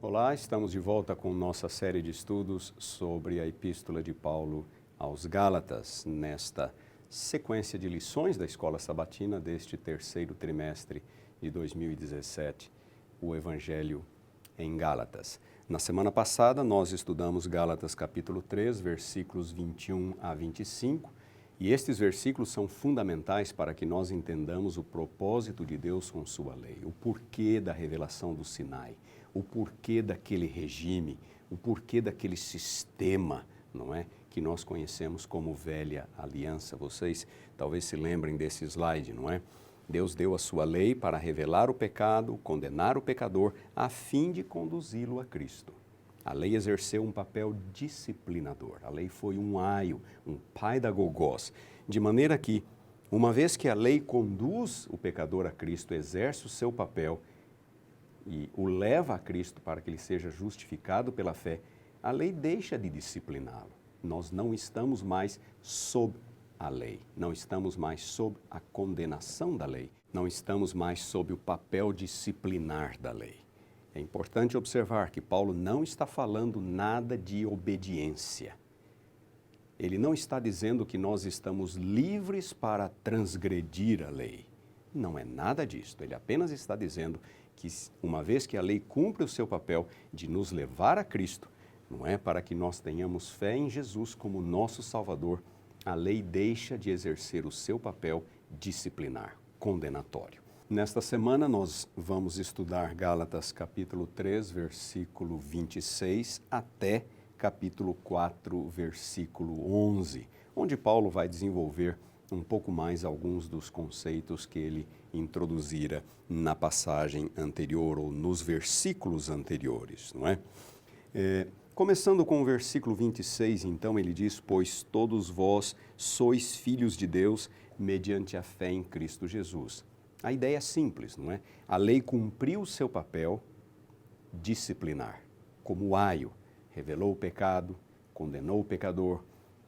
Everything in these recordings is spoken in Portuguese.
Olá, estamos de volta com nossa série de estudos sobre a Epístola de Paulo aos Gálatas, nesta sequência de lições da Escola Sabatina deste terceiro trimestre de 2017, o Evangelho em Gálatas. Na semana passada, nós estudamos Gálatas capítulo 3, versículos 21 a 25, e estes versículos são fundamentais para que nós entendamos o propósito de Deus com sua lei, o porquê da revelação do Sinai, o porquê daquele regime, o porquê daquele sistema, não é? Que nós conhecemos como velha aliança. Vocês talvez se lembrem desse slide, não é? Deus deu a sua lei para revelar o pecado, condenar o pecador, a fim de conduzi-lo a Cristo. A lei exerceu um papel disciplinador. A lei foi um aio, um paidagogos, de maneira que, uma vez que a lei conduz o pecador a Cristo, exerce o seu papel e o leva a Cristo para que ele seja justificado pela fé, a lei deixa de discipliná-lo. Nós não estamos mais sob a lei, não estamos mais sob a condenação da lei, não estamos mais sob o papel disciplinar da lei. É importante observar que Paulo não está falando nada de obediência. Ele não está dizendo que nós estamos livres para transgredir a lei. Não é nada disto. Ele apenas está dizendo que, uma vez que a lei cumpre o seu papel de nos levar a Cristo, não é para que nós tenhamos fé em Jesus como nosso Salvador, a lei deixa de exercer o seu papel disciplinar, condenatório. Nesta semana nós vamos estudar Gálatas capítulo 3, versículo 26 até capítulo 4, versículo 11, onde Paulo vai desenvolver um pouco mais alguns dos conceitos que ele introduzira na passagem anterior ou nos versículos anteriores, não é? Começando com o versículo 26, então, ele diz: pois todos vós sois filhos de Deus mediante a fé em Cristo Jesus. A ideia é simples, não é? A lei cumpriu o seu papel disciplinar, como aio, revelou o pecado, condenou o pecador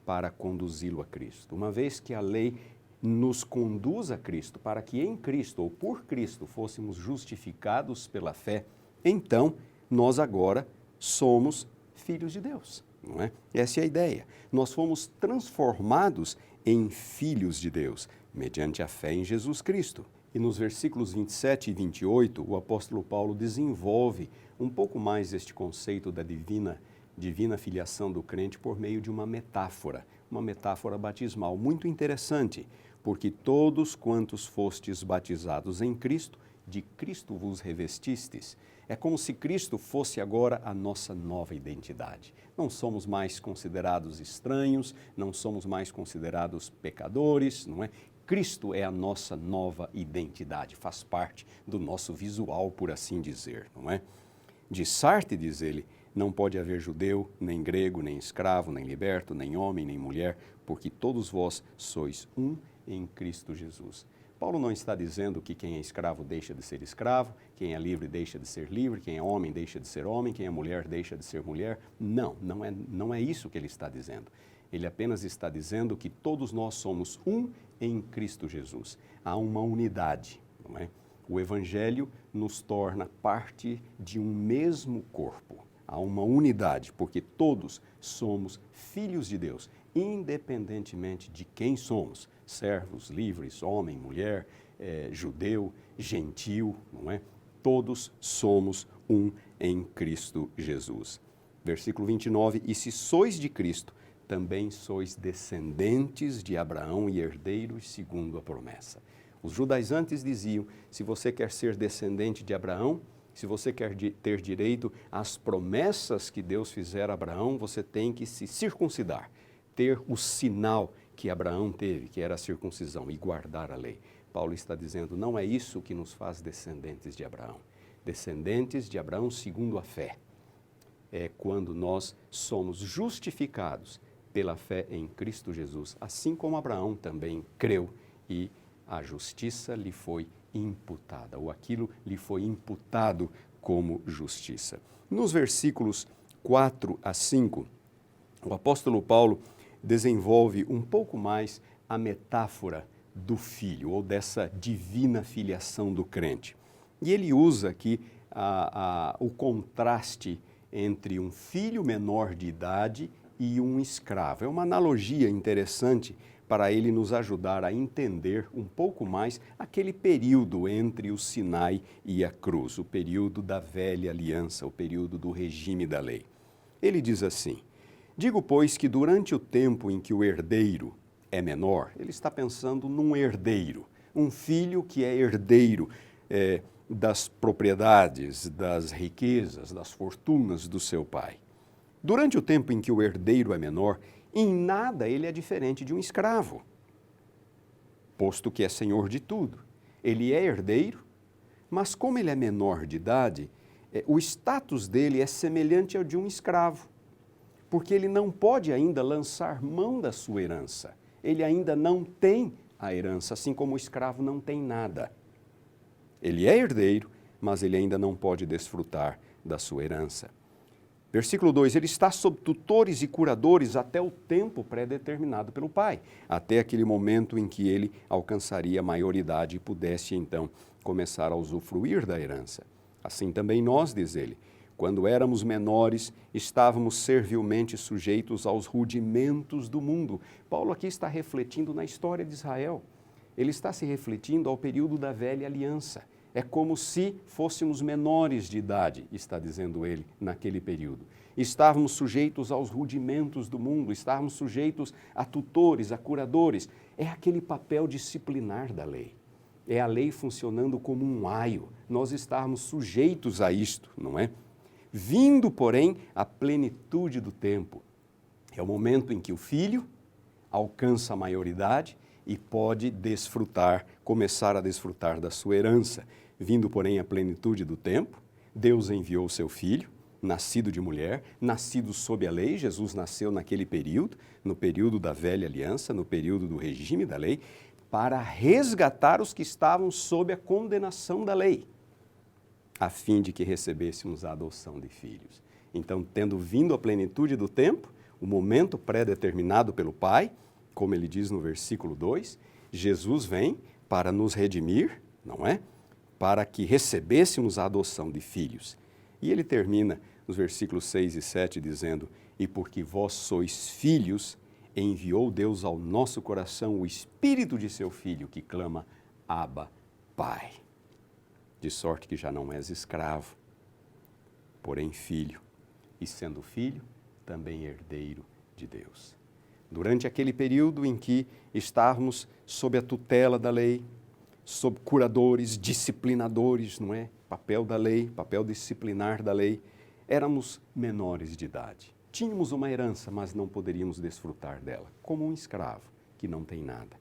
para conduzi-lo a Cristo. Uma vez que a lei nos conduz a Cristo, para que em Cristo ou por Cristo fôssemos justificados pela fé, então nós agora somos filhos de Deus, não é? Essa é a ideia. Nós fomos transformados em filhos de Deus, mediante a fé em Jesus Cristo. E nos versículos 27 e 28, o apóstolo Paulo desenvolve um pouco mais este conceito da divina filiação do crente por meio de uma metáfora batismal muito interessante, porque todos quantos fostes batizados em Cristo, de Cristo vos revestistes. É como se Cristo fosse agora a nossa nova identidade. Não somos mais considerados estranhos, não somos mais considerados pecadores, não é? Cristo é a nossa nova identidade, faz parte do nosso visual, por assim dizer, não é? De Sartre, diz ele, não pode haver judeu, nem grego, nem escravo, nem liberto, nem homem, nem mulher, porque todos vós sois um em Cristo Jesus. Paulo não está dizendo que quem é escravo deixa de ser escravo, quem é livre deixa de ser livre, quem é homem deixa de ser homem, quem é mulher deixa de ser mulher. Não é isso que ele está dizendo. Ele apenas está dizendo que todos nós somos um em Cristo Jesus. Há uma unidade, não é? O Evangelho nos torna parte de um mesmo corpo. Há uma unidade, porque todos somos filhos de Deus, independentemente de quem somos, servos, livres, homem, mulher, judeu, gentil, não é? Todos somos um em Cristo Jesus. Versículo 29, e se sois de Cristo, também sois descendentes de Abraão e herdeiros segundo a promessa. Os judaizantes diziam, se você quer ser descendente de Abraão, se você quer ter direito às promessas que Deus fizera a Abraão, você tem que se circuncidar, ter o sinal que Abraão teve, que era a circuncisão, e guardar a lei. Paulo está dizendo, não é isso que nos faz descendentes de Abraão. Descendentes de Abraão segundo a fé. É quando nós somos justificados pela fé em Cristo Jesus, assim como Abraão também creu e a justiça lhe foi imputada, ou aquilo lhe foi imputado como justiça. Nos versículos 4 a 5, o apóstolo Paulo desenvolve um pouco mais a metáfora do filho, ou dessa divina filiação do crente. E ele usa aqui o contraste entre um filho menor de idade e um escravo. É uma analogia interessante para ele nos ajudar a entender um pouco mais aquele período entre o Sinai e a cruz, o período da velha aliança, o período do regime da lei. Ele diz assim: digo, pois, que durante o tempo em que o herdeiro é menor, ele está pensando num herdeiro, um filho que é herdeiro das propriedades, das riquezas, das fortunas do seu pai. Durante o tempo em que o herdeiro é menor, em nada ele é diferente de um escravo, posto que é senhor de tudo. Ele é herdeiro, mas como ele é menor de idade, o status dele é semelhante ao de um escravo, porque ele não pode ainda lançar mão da sua herança. Ele ainda não tem a herança, assim como o escravo não tem nada. Ele é herdeiro, mas ele ainda não pode desfrutar da sua herança. Versículo 2, ele está sob tutores e curadores até o tempo pré-determinado pelo pai, até aquele momento em que ele alcançaria a maioridade e pudesse então começar a usufruir da herança. Assim também nós, diz ele, quando éramos menores, estávamos servilmente sujeitos aos rudimentos do mundo. Paulo aqui está refletindo na história de Israel. Ele está se refletindo ao período da velha aliança. É como se fôssemos menores de idade, está dizendo ele, naquele período. Estávamos sujeitos aos rudimentos do mundo, estávamos sujeitos a tutores, a curadores. É aquele papel disciplinar da lei. É a lei funcionando como um aio. Nós estávamos sujeitos a isto, não é? Vindo, porém, a plenitude do tempo. É o momento em que o filho alcança a maioridade e pode desfrutar, começar a desfrutar da sua herança. Vindo, porém, a plenitude do tempo, Deus enviou o seu filho, nascido de mulher, nascido sob a lei. Jesus nasceu naquele período, no período da velha aliança, no período do regime da lei, para resgatar os que estavam sob a condenação da lei, a fim de que recebêssemos a adoção de filhos. Então, tendo vindo a plenitude do tempo, o momento pré-determinado pelo Pai, como ele diz no versículo 2, Jesus vem para nos redimir, não é? Para que recebêssemos a adoção de filhos. E ele termina nos versículos 6 e 7 dizendo: e porque vós sois filhos, enviou Deus ao nosso coração o Espírito de seu Filho, que clama, Abba, Pai. De sorte que já não és escravo, porém filho, e sendo filho, também herdeiro de Deus. Durante aquele período em que estávamos sob a tutela da lei, sob curadores, disciplinadores, não é? Papel da lei, papel disciplinar da lei, éramos menores de idade. Tínhamos uma herança, mas não poderíamos desfrutar dela, como um escravo que não tem nada.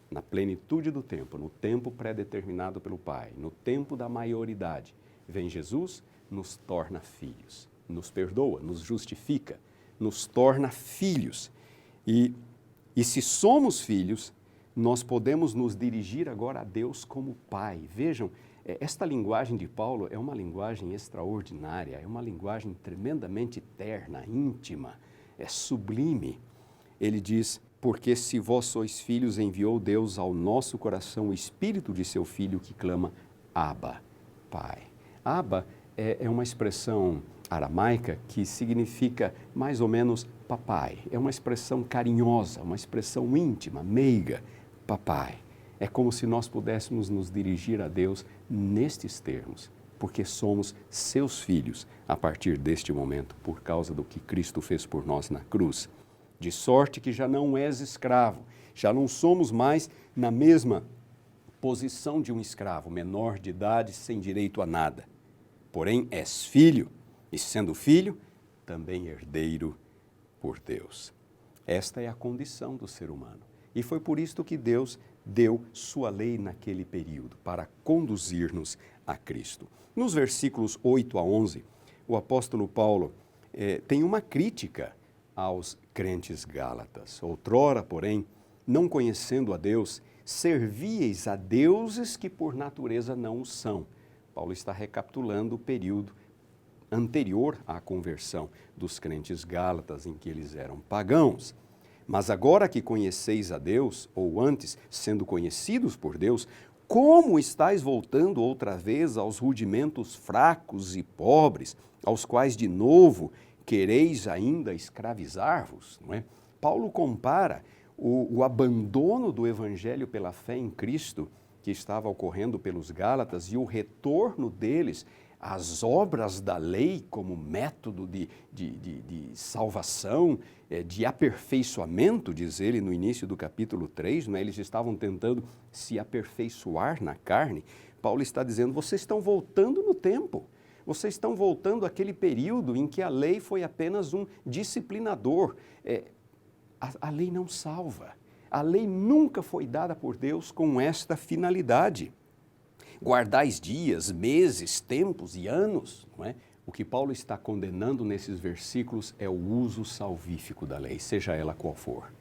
Na plenitude do tempo, no tempo pré-determinado pelo Pai, no tempo da maioridade, vem Jesus, nos torna filhos, nos perdoa, nos justifica, nos torna filhos. E se somos filhos, nós podemos nos dirigir agora a Deus como Pai. Vejam, esta linguagem de Paulo é uma linguagem extraordinária, é uma linguagem tremendamente terna, íntima, é sublime. Ele diz, porque se vós sois filhos, enviou Deus ao nosso coração o Espírito de seu Filho que clama, Abba, Pai. Abba é uma expressão aramaica que significa mais ou menos papai. É uma expressão carinhosa, uma expressão íntima, meiga, papai. É como se nós pudéssemos nos dirigir a Deus nestes termos, porque somos seus filhos a partir deste momento, por causa do que Cristo fez por nós na cruz. De sorte que já não és escravo, já não somos mais na mesma posição de um escravo, menor de idade, sem direito a nada. Porém, és filho, e sendo filho, também herdeiro por Deus. Esta é a condição do ser humano. E foi por isto que Deus deu sua lei naquele período, para conduzir-nos a Cristo. Nos versículos 8 a 11, o apóstolo Paulo tem uma crítica aos crentes gálatas. Outrora, porém, não conhecendo a Deus, servíeis a deuses que por natureza não o são. Paulo está recapitulando o período anterior à conversão dos crentes gálatas, em que eles eram pagãos. Mas agora que conheceis a Deus, ou antes, sendo conhecidos por Deus, Como estáis voltando outra vez aos rudimentos fracos e pobres, aos quais de novo quereis ainda escravizar-vos? Não é? Paulo compara o abandono do evangelho pela fé em Cristo, que estava ocorrendo pelos Gálatas, e o retorno deles às obras da lei como método de salvação, de aperfeiçoamento, diz ele no início do capítulo 3, não é? Eles estavam tentando se aperfeiçoar na carne. Paulo está dizendo, vocês estão voltando no tempo. Vocês estão voltando àquele período em que a lei foi apenas um disciplinador. A lei não salva. A lei nunca foi dada por Deus com esta finalidade. Guardais dias, meses, tempos e anos, não é? O que Paulo está condenando nesses versículos é o uso salvífico da lei, seja ela qual for.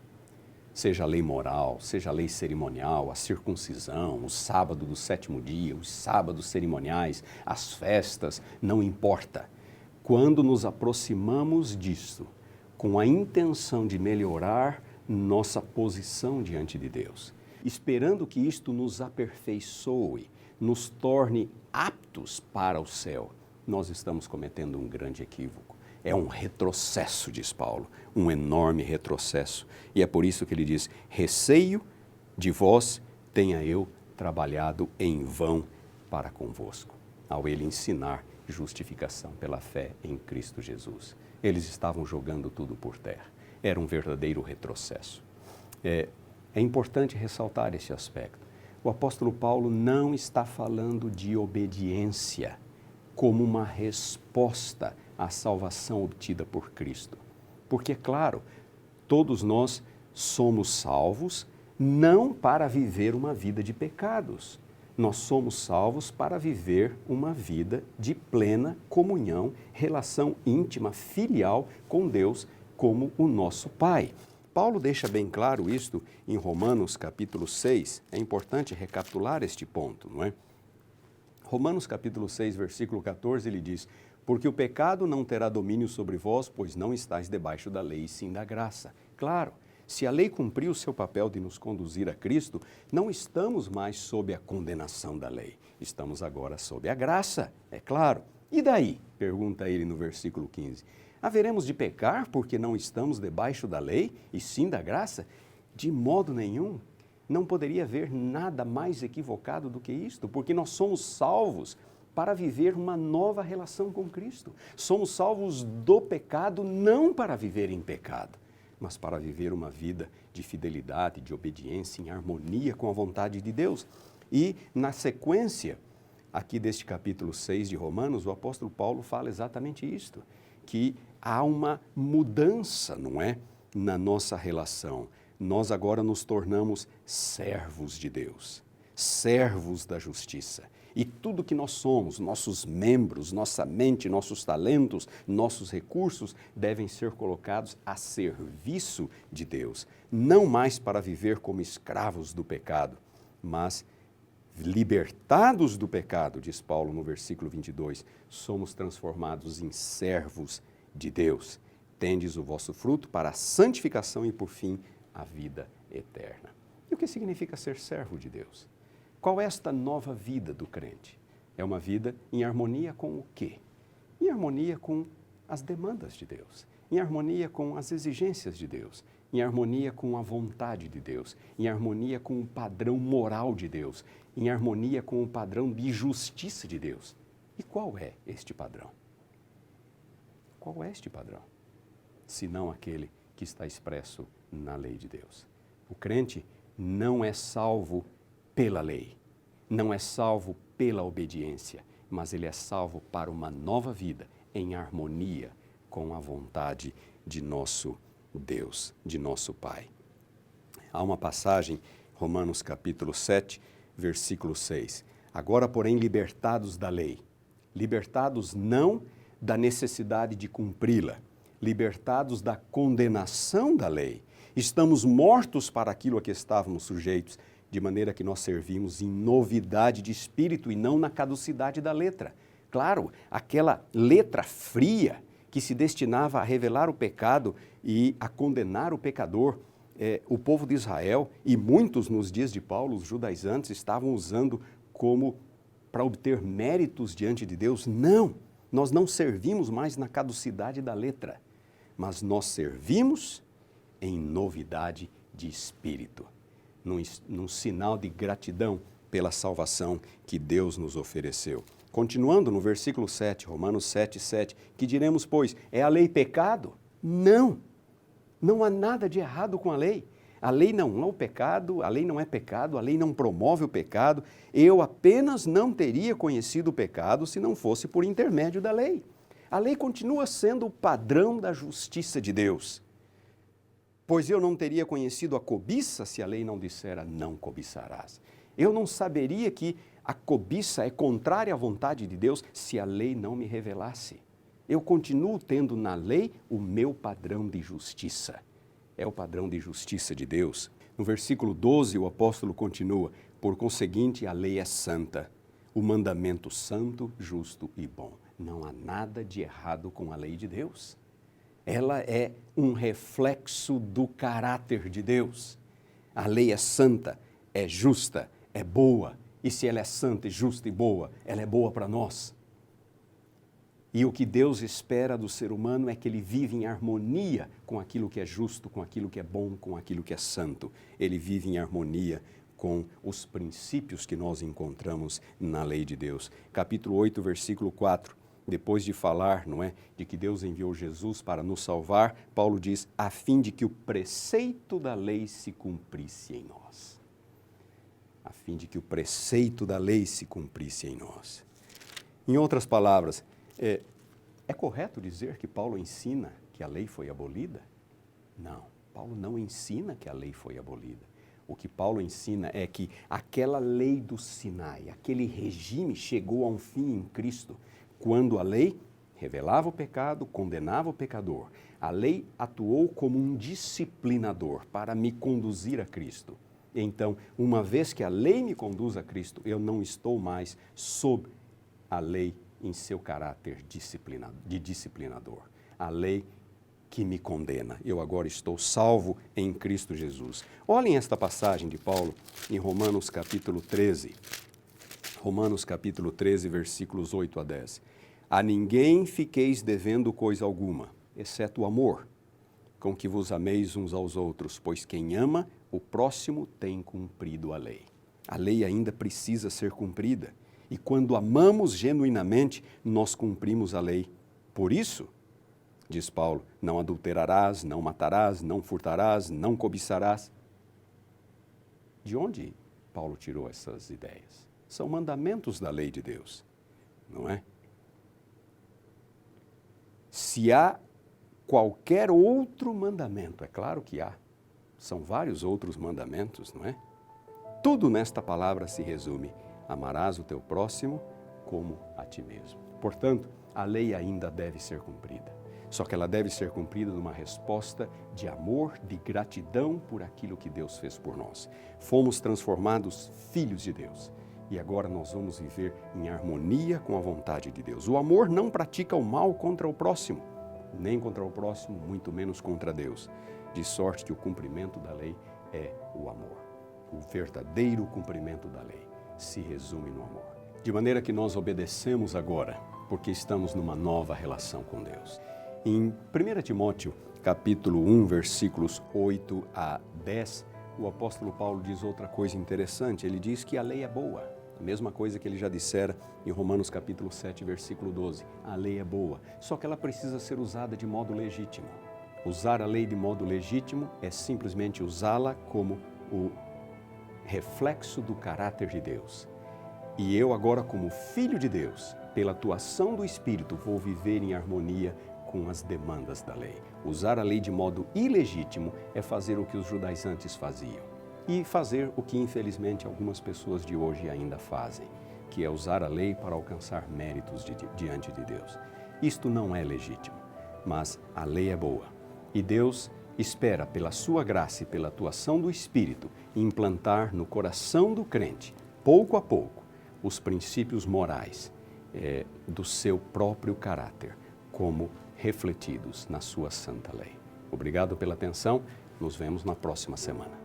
Seja a lei moral, seja a lei cerimonial, a circuncisão, o sábado do sétimo dia, os sábados cerimoniais, as festas, não importa. Quando nos aproximamos disso, com a intenção de melhorar nossa posição diante de Deus, esperando que isto nos aperfeiçoe, nos torne aptos para o céu, nós estamos cometendo um grande equívoco. É um retrocesso, diz Paulo, um enorme retrocesso. E é por isso que ele diz, receio de vós tenha eu trabalhado em vão para convosco, ao ele ensinar justificação pela fé em Cristo Jesus. Eles estavam jogando tudo por terra. Era um verdadeiro retrocesso. É importante ressaltar esse aspecto. O apóstolo Paulo não está falando de obediência como uma resposta à salvação obtida por Cristo. Porque, é claro, todos nós somos salvos não para viver uma vida de pecados. Nós somos salvos para viver uma vida de plena comunhão, relação íntima, filial com Deus como o nosso Pai. Paulo deixa bem claro isto em Romanos capítulo 6. É importante recapitular este ponto, não é? Romanos capítulo 6, versículo 14, ele diz, porque o pecado não terá domínio sobre vós, pois não estáis debaixo da lei, e sim da graça. Claro, se a lei cumpriu o seu papel de nos conduzir a Cristo, não estamos mais sob a condenação da lei. Estamos agora sob a graça, é claro. E daí? Pergunta ele no versículo 15. Haveremos de pecar porque não estamos debaixo da lei e sim da graça? De modo nenhum. Não poderia haver nada mais equivocado do que isto, porque nós somos salvos para viver uma nova relação com Cristo. Somos salvos do pecado não para viver em pecado, mas para viver uma vida de fidelidade, de obediência, em harmonia com a vontade de Deus. E na sequência, aqui deste capítulo 6 de Romanos, o apóstolo Paulo fala exatamente isto, que há uma mudança, não é, na nossa relação. Nós agora nos tornamos servos de Deus, servos da justiça. E tudo que nós somos, nossos membros, nossa mente, nossos talentos, nossos recursos, devem ser colocados a serviço de Deus. Não mais para viver como escravos do pecado, mas libertados do pecado, diz Paulo no versículo 22, somos transformados em servos de Deus. Tendes o vosso fruto para a santificação e, por fim, a vida eterna. E o que significa ser servo de Deus? Qual é esta nova vida do crente? É uma vida em harmonia com o quê? Em harmonia com as demandas de Deus, em harmonia com as exigências de Deus, em harmonia com a vontade de Deus, em harmonia com o padrão moral de Deus, em harmonia com o padrão de justiça de Deus. E qual é este padrão? Qual é este padrão? Senão aquele que está expresso na lei de Deus. O crente não é salvo pela lei, não é salvo pela obediência, mas ele é salvo para uma nova vida em harmonia com a vontade de nosso Deus, de nosso Pai. Há uma passagem, Romanos capítulo 7, versículo 6. Agora, porém, libertados da lei, libertados não da necessidade de cumpri-la, libertados da condenação da lei, estamos mortos para aquilo a que estávamos sujeitos, de maneira que nós servimos em novidade de espírito e não na caducidade da letra. Claro, aquela letra fria que se destinava a revelar o pecado e a condenar o pecador, o povo de Israel e muitos nos dias de Paulo, os judaizantes, estavam usando como para obter méritos diante de Deus. Não, nós não servimos mais na caducidade da letra, mas nós servimos em novidade de espírito, num sinal de gratidão pela salvação que Deus nos ofereceu. Continuando no versículo 7, Romanos 7, 7, que diremos, pois, é a lei pecado? Não, não há nada de errado com a lei. A lei não é o pecado, a lei não é pecado, a lei não promove o pecado. Eu apenas não teria conhecido o pecado se não fosse por intermédio da lei. A lei continua sendo o padrão da justiça de Deus. Pois eu não teria conhecido a cobiça se a lei não dissera não cobiçarás. Eu não saberia que a cobiça é contrária à vontade de Deus se a lei não me revelasse. Eu continuo tendo na lei o meu padrão de justiça. É o padrão de justiça de Deus. No versículo 12, o apóstolo continua, por conseguinte, a lei é santa, o mandamento santo, justo e bom. Não há nada de errado com a lei de Deus. Ela é um reflexo do caráter de Deus. A lei é santa, é justa, é boa. E se ela é santa, justa e boa, ela é boa para nós. E o que Deus espera do ser humano é que ele vive em harmonia com aquilo que é justo, com aquilo que é bom, com aquilo que é santo. Ele vive em harmonia com os princípios que nós encontramos na lei de Deus. Capítulo 8, versículo 4. Depois de falar, não é, de que Deus enviou Jesus para nos salvar, Paulo diz, a fim de que o preceito da lei se cumprisse em nós. A fim de que o preceito da lei se cumprisse em nós. Em outras palavras, é correto dizer que Paulo ensina que a lei foi abolida? Não, Paulo não ensina que a lei foi abolida. O que Paulo ensina é que aquela lei do Sinai, aquele regime chegou a um fim em Cristo, quando a lei revelava o pecado, condenava o pecador. A lei atuou como um disciplinador para me conduzir a Cristo. Então, uma vez que a lei me conduz a Cristo, eu não estou mais sob a lei em seu caráter de disciplinador. A lei que me condena. Eu agora estou salvo em Cristo Jesus. Olhem esta passagem de Paulo em Romanos capítulo 13. Romanos capítulo 13, versículos 8 a 10. A ninguém fiqueis devendo coisa alguma, exceto o amor, com que vos ameis uns aos outros, pois quem ama o próximo tem cumprido a lei. A lei ainda precisa ser cumprida. E quando amamos genuinamente, nós cumprimos a lei. Por isso, diz Paulo, não adulterarás, não matarás, não furtarás, não cobiçarás. De onde Paulo tirou essas ideias? São mandamentos da lei de Deus, não é? Se há qualquer outro mandamento, é claro que há, são vários outros mandamentos, não é? Tudo nesta palavra se resume: amarás o teu próximo como a ti mesmo. Portanto, a lei ainda deve ser cumprida. Só que ela deve ser cumprida numa resposta de amor, de gratidão por aquilo que Deus fez por nós. Fomos transformados filhos de Deus. E agora nós vamos viver em harmonia com a vontade de Deus. O amor não pratica o mal contra o próximo, nem contra o próximo, muito menos contra Deus. De sorte que o cumprimento da lei é o amor. O verdadeiro cumprimento da lei se resume no amor. De maneira que nós obedecemos agora, porque estamos numa nova relação com Deus. Em 1 Timóteo, capítulo 1, versículos 8 a 10, o apóstolo Paulo diz outra coisa interessante. Ele diz que a lei é boa. A mesma coisa que ele já dissera em Romanos capítulo 7, versículo 12. A lei é boa, só que ela precisa ser usada de modo legítimo. Usar a lei de modo legítimo é simplesmente usá-la como o reflexo do caráter de Deus. E eu agora, como filho de Deus, pela atuação do Espírito, vou viver em harmonia com as demandas da lei. Usar a lei de modo ilegítimo é fazer o que os judaizantes faziam. E fazer o que, infelizmente, algumas pessoas de hoje ainda fazem, que é usar a lei para alcançar méritos diante de Deus. Isto não é legítimo, mas a lei é boa. E Deus espera, pela sua graça e pela atuação do Espírito, implantar no coração do crente, pouco a pouco, os princípios morais do seu próprio caráter, como refletidos na sua santa lei. Obrigado pela atenção Nos vemos na próxima semana.